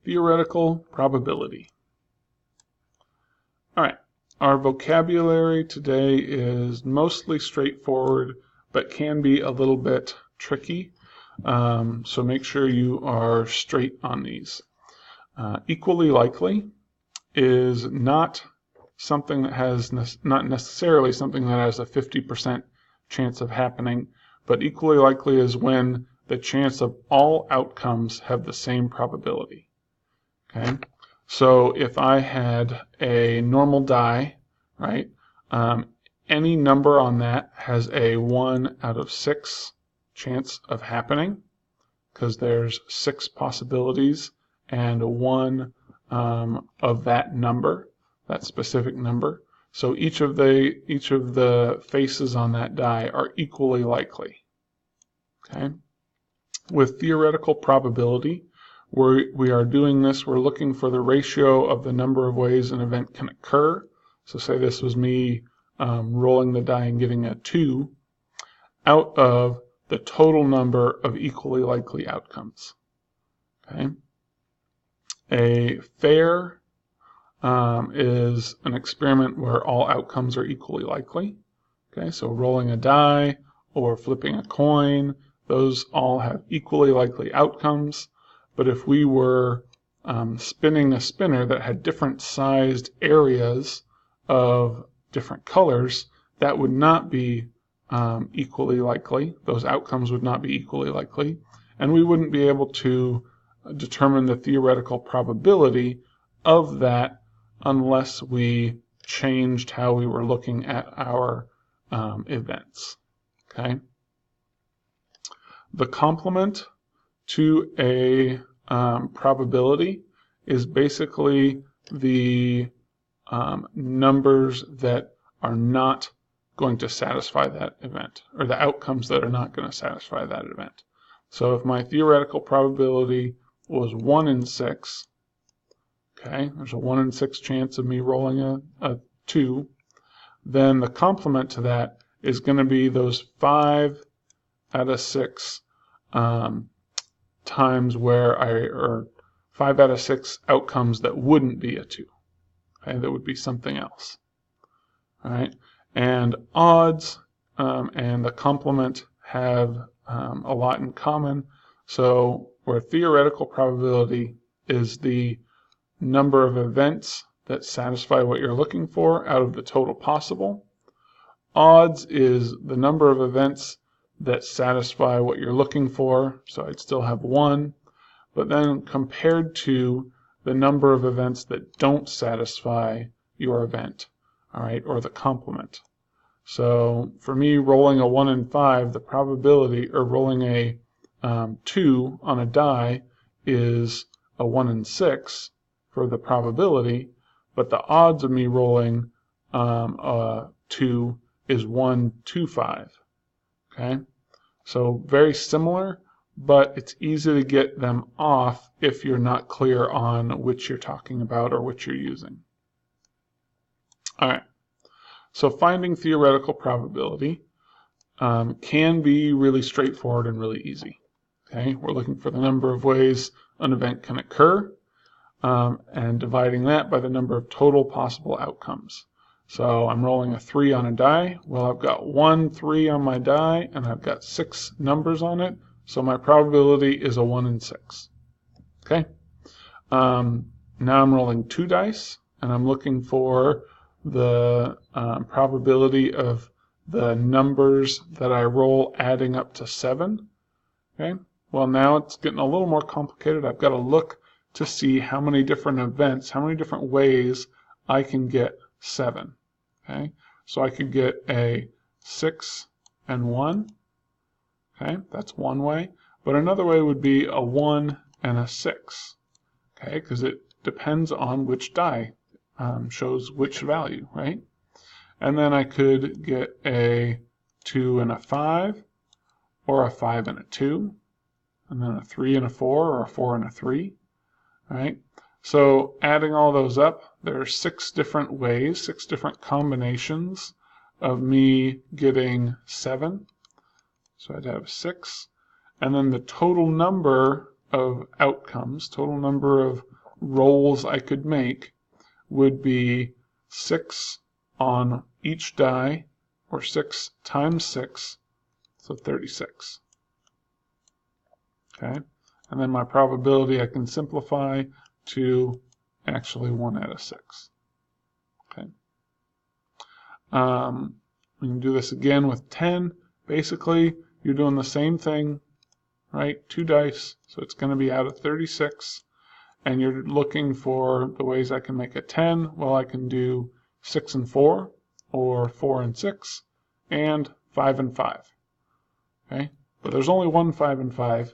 theoretical probability. All right, our vocabulary today is mostly straightforward, but can be a little bit tricky. So make sure you are straight on these. Equally likely is not something that has not necessarily something that has a 50% chance of happening, but equally likely is when the chance of all outcomes have the same probability. Okay, so if I had a normal die, right, any number on that has a 1 out of 6 chance of happening, because there's 6 possibilities and one of that number, that specific number. So each of the faces on that die are equally likely. Okay. With theoretical probability, we are doing this. We're looking for the ratio of the number of ways an event can occur. So say this was me rolling the die and getting a 2 out of the total number of equally likely outcomes. Okay. A fair is an experiment where all outcomes are equally likely. Okay, so rolling a die or flipping a coin, those all have equally likely outcomes. But if we were spinning a spinner that had different sized areas of different colors, that would not be equally likely. Those outcomes would not be equally likely. And we wouldn't be able to determine the theoretical probability of that unless we changed how we were looking at our events. Okay. The complement to a probability is basically the numbers that are not going to satisfy that event, or the outcomes that are not going to satisfy that event. So if my theoretical probability was 1 in 6, okay, there's a 1 in 6 chance of me rolling a 2, then the complement to that is going to be those 5 out of 6 times where or 5 out of 6 outcomes that wouldn't be a 2. Okay, that would be something else. All right, and odds and the complement have a lot in common. So where theoretical probability is the number of events that satisfy what you're looking for out of the total possible, odds is the number of events that satisfy what you're looking for, so I'd still have 1, but then compared to the number of events that don't satisfy your event, all right, or the complement. So for me, rolling a 1 in 5, the probability, or rolling a 2 on a die is a 1 in 6 for the probability, but the odds of me rolling a 2 is 1 to 5. Okay, so very similar, but it's easy to get them off if you're not clear on which you're talking about or which you're using. All right, so finding theoretical probability can be really straightforward and really easy. Okay, we're looking for the number of ways an event can occur and dividing that by the number of total possible outcomes. So I'm rolling a 3 on a die. Well, I've got 1 3 on my die, and I've got 6 numbers on it, so my probability is a 1 in 6. Okay. Now I'm rolling 2 dice, and I'm looking for the probability of the numbers that I roll adding up to 7. Okay. Well, now it's getting a little more complicated. I've got to look to see how many different events, how many different ways I can get 7. Okay, so I could get a 6 and 1. Okay, that's one way. But another way would be a 1 and a 6. Okay, because it depends on which die shows which value, right? And then I could get a 2 and a 5, or a 5 and a 2, and then a 3 and a 4, or a 4 and a 3. All right. So adding all those up, there are 6 different ways, 6 different combinations of me getting 7. So I'd have 6. And then the total number of outcomes, total number of rolls I could make, would be 6 on each die, or 6 times 6, so 36. Okay, and then my probability I can simplify to actually 1 out of 6. Okay, we can do this again with 10. Basically, you're doing the same thing, right? 2 dice, so it's going to be out of 36. And you're looking for the ways I can make a 10. Well, I can do 6 and 4, or 4 and 6, and 5 and 5. Okay, but there's only one 5 and 5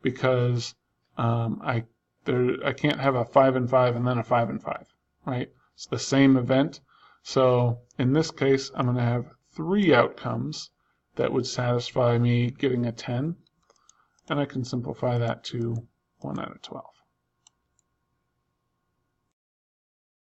because I can't have a 5 and 5 and then a 5 and 5. Right? It's the same event. So in this case, I'm going to have 3 outcomes that would satisfy me getting a 10, and I can simplify that to 1 out of 12.